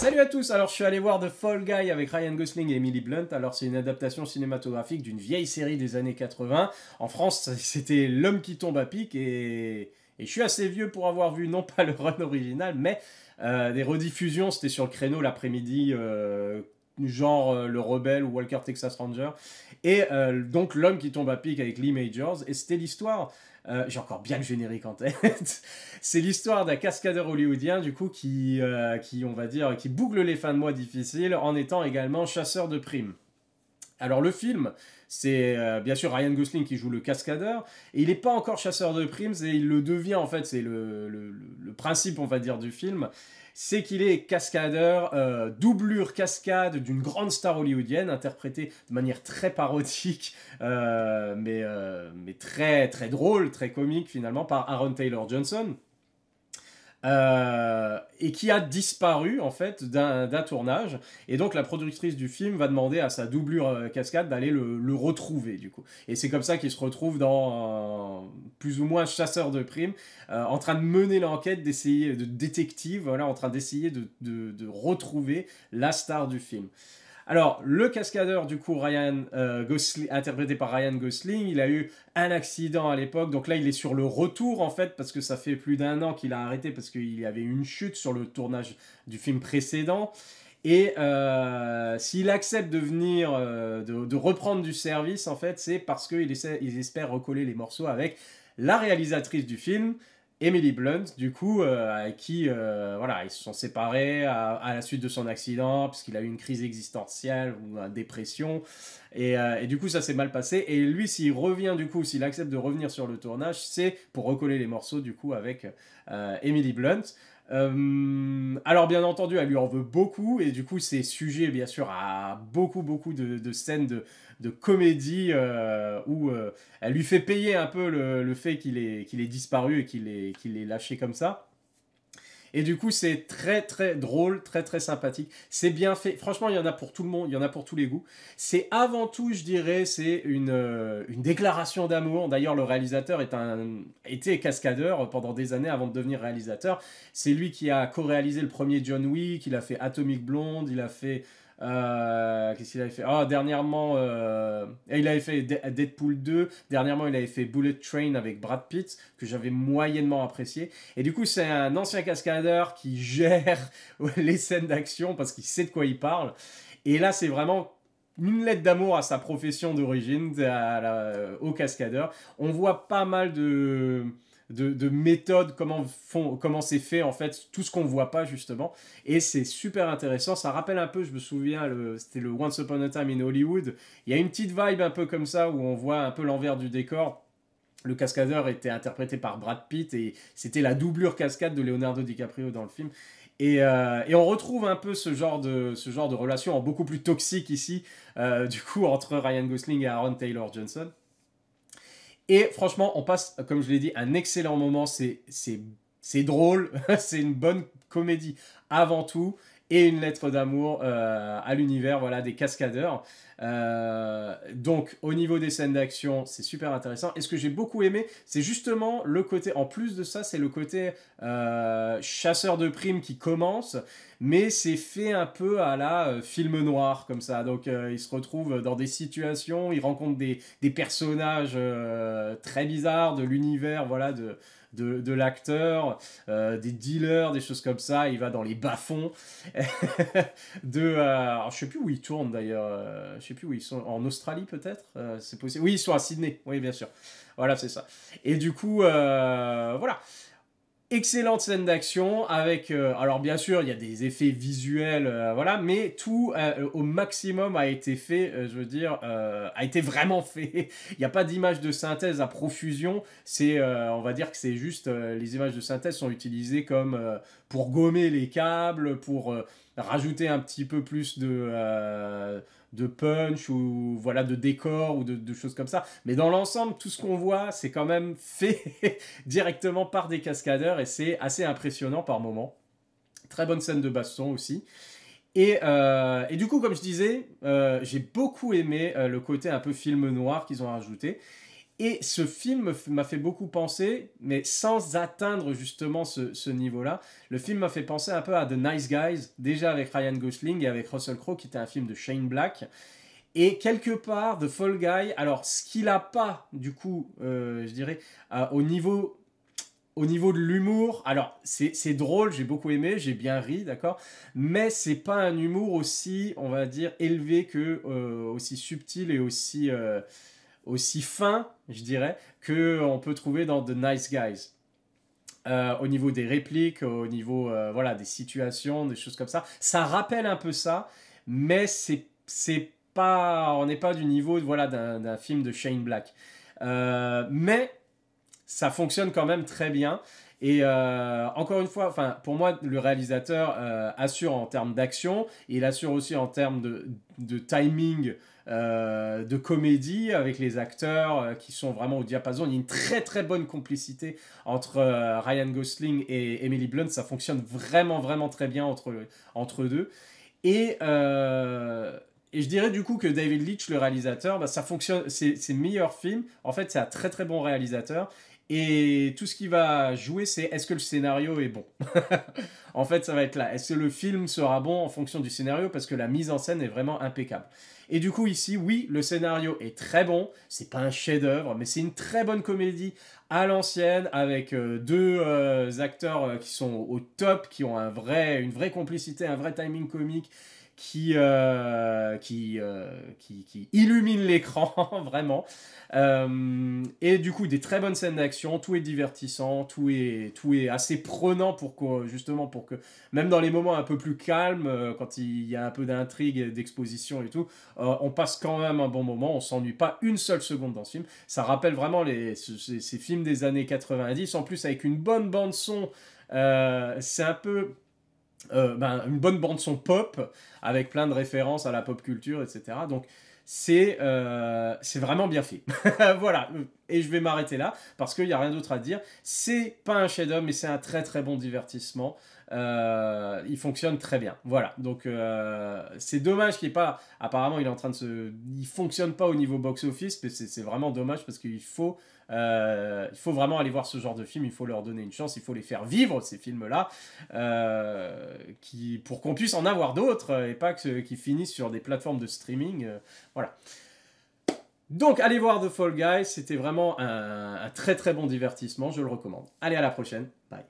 Salut à tous, alors je suis allé voir The Fall Guy avec Ryan Gosling et Emily Blunt. Alors c'est une adaptation cinématographique d'une vieille série des années 80. En France c'était L'homme qui tombe à pic et je suis assez vieux pour avoir vu non pas le run original mais des rediffusions, c'était sur le créneau l'après-midi, genre Le Rebelle ou Walker Texas Ranger. Et donc L'homme qui tombe à pic avec Lee Majors et c'était l'histoire... j'ai encore bien le générique en tête. C'est l'histoire d'un cascadeur hollywoodien, du coup, qui, on va dire, qui boucle les fins de mois difficiles en étant également chasseur de primes. Alors le film, c'est bien sûr Ryan Gosling qui joue le cascadeur, et il n'est pas encore chasseur de primes, et il le devient en fait, c'est le principe on va dire du film, c'est qu'il est cascadeur, doublure cascade d'une grande star hollywoodienne, interprétée de manière très parodique, mais très, très drôle, très comique finalement, par Aaron Taylor Johnson. Et qui a disparu en fait d'un tournage, et donc la productrice du film va demander à sa doublure cascade d'aller le retrouver du coup, et c'est comme ça qu'il se retrouve dans plus ou moins chasseur de primes, en train de mener l'enquête, d'essayer de détective, voilà, en train d'essayer de retrouver la star du film. Alors, le cascadeur, du coup, interprété par Ryan Gosling, il a eu un accident à l'époque. Donc là, il est sur le retour, en fait, parce que ça fait plus d'un an qu'il a arrêté, parce qu'il y avait eu une chute sur le tournage du film précédent. Et s'il accepte de venir, de reprendre du service, en fait, c'est parce qu'il espère recoller les morceaux avec la réalisatrice du film, Emily Blunt, du coup, avec qui voilà, ils se sont séparés à la suite de son accident, puisqu'il a eu une crise existentielle ou une dépression. Et du coup, ça s'est mal passé. Et lui, s'il revient, du coup, s'il accepte de revenir sur le tournage, c'est pour recoller les morceaux, du coup, avec Emily Blunt. Alors bien entendu, elle lui en veut beaucoup, et du coup c'est sujet bien sûr à beaucoup de scènes de comédie où elle lui fait payer un peu le fait qu'il est disparu et qu'il est lâché comme ça. Et du coup, c'est très très drôle, très très sympathique. C'est bien fait. Franchement, il y en a pour tout le monde, il y en a pour tous les goûts. C'est avant tout, je dirais, c'est une déclaration d'amour. D'ailleurs, le réalisateur était cascadeur pendant des années avant de devenir réalisateur. C'est lui qui a co-réalisé le premier John Wick, il a fait Atomic Blonde, il a fait... qu'est-ce qu'il avait fait? Ah, dernièrement, il avait fait Deadpool 2. Dernièrement, il avait fait Bullet Train avec Brad Pitt, que j'avais moyennement apprécié. Et du coup, c'est un ancien cascadeur qui gère les scènes d'action parce qu'il sait de quoi il parle. Et là, c'est vraiment une lettre d'amour à sa profession d'origine, au cascadeur. On voit pas mal de méthodes, comment c'est fait en fait, tout ce qu'on voit pas justement, et c'est super intéressant. Ça rappelle un peu, je me souviens, c'était le Once Upon a Time in Hollywood. Il y a une petite vibe un peu comme ça où on voit un peu l'envers du décor. Le cascadeur était interprété par Brad Pitt et c'était la doublure cascade de Leonardo DiCaprio dans le film. Et on retrouve un peu ce genre de relation en beaucoup plus toxique ici, du coup, entre Ryan Gosling et Aaron Taylor Johnson. Et franchement, on passe, comme je l'ai dit, un excellent moment. C'est drôle, c'est une bonne comédie avant tout, et une lettre d'amour à l'univers, voilà, des cascadeurs. Donc, au niveau des scènes d'action, c'est super intéressant. Et ce que j'ai beaucoup aimé, c'est justement le côté, en plus de ça, c'est le côté chasseur de primes qui commence, mais c'est fait un peu à la film noir, comme ça. Donc, il se retrouve dans des situations, il rencontre des personnages très bizarres de l'univers, voilà, de l'acteur, des dealers, des choses comme ça. Il va dans les bas-fonds alors je sais plus où ils tournent d'ailleurs, je sais plus où ils sont, en Australie peut-être, c'est possible. Oui, ils sont à Sydney, oui bien sûr. Voilà, c'est ça. Et du coup, voilà. Excellente scène d'action avec, alors bien sûr, il y a des effets visuels, voilà, mais tout au maximum a été fait, je veux dire, a été vraiment fait. Il n'y a pas d'image de synthèse à profusion. On va dire que c'est juste, les images de synthèse sont utilisées comme pour gommer les câbles, pour rajouter un petit peu plus de punch ou voilà de décor ou de choses comme ça. Mais dans l'ensemble, tout ce qu'on voit, c'est quand même fait directement par des cascadeurs et c'est assez impressionnant par moments. Très bonne scène de baston aussi. Et du coup, comme je disais, j'ai beaucoup aimé le côté un peu film noir qu'ils ont rajouté. Et ce film m'a fait beaucoup penser, mais sans atteindre justement ce niveau-là. Le film m'a fait penser un peu à The Nice Guys, déjà avec Ryan Gosling et avec Russell Crowe, qui était un film de Shane Black. Et quelque part, The Fall Guy, alors ce qu'il n'a pas, du coup, je dirais, au niveau de l'humour, alors c'est drôle, j'ai beaucoup aimé, j'ai bien ri, d'accord, mais c'est pas un humour aussi, on va dire, élevé que, aussi subtil et aussi fin, je dirais, qu'on peut trouver dans The Nice Guys. Au niveau des répliques, au niveau voilà, des situations, des choses comme ça. Ça rappelle un peu ça, mais c'est pas, on n'est pas du niveau voilà, d'un film de Shane Black. Mais ça fonctionne quand même très bien. Et encore une fois, pour moi, le réalisateur assure en termes d'action, et il assure aussi en termes de timing, de comédie avec les acteurs qui sont vraiment au diapason. Il y a une très très bonne complicité entre Ryan Gosling et Emily Blunt. Ça fonctionne vraiment vraiment très bien entre deux. Et, et je dirais du coup que David Leitch, le réalisateur, bah, ça fonctionne, ses meilleurs films, en fait, c'est un très très bon réalisateur. Et tout ce qui va jouer, c'est est-ce que le scénario est bon. En fait, ça va être là. Est-ce que le film sera bon en fonction du scénario, parce que la mise en scène est vraiment impeccable. Et du coup, ici, oui, le scénario est très bon. C'est pas un chef-d'œuvre, mais c'est une très bonne comédie à l'ancienne, avec deux acteurs qui sont au top, qui ont une vraie complicité, un vrai timing comique, qui illumine l'écran, vraiment. Et du coup, des très bonnes scènes d'action, tout est divertissant, tout est assez prenant justement pour que, même dans les moments un peu plus calmes, quand il y a un peu d'intrigue, d'exposition et tout, on passe quand même un bon moment, on s'ennuie pas une seule seconde dans ce film. Ça rappelle vraiment ces films des années 90, en plus avec une bonne bande son. C'est un peu une bonne bande son pop avec plein de références à la pop culture, etc. Donc c'est vraiment bien fait. Voilà, et je vais m'arrêter là parce qu'il n'y a rien d'autre à dire. C'est pas un chef-d'œuvre, mais c'est un très très bon divertissement. Il fonctionne très bien. Voilà, donc c'est dommage qu'il n'est pas. Apparemment, il fonctionne pas au niveau box-office, mais c'est vraiment dommage parce qu'il faut. Il faut vraiment aller voir ce genre de film, il faut leur donner une chance, il faut les faire vivre ces films-là, pour qu'on puisse en avoir d'autres et pas qu'ils finissent sur des plateformes de streaming. Voilà. Donc allez voir The Fall Guys, c'était vraiment un très très bon divertissement, je le recommande. Allez, à la prochaine, bye.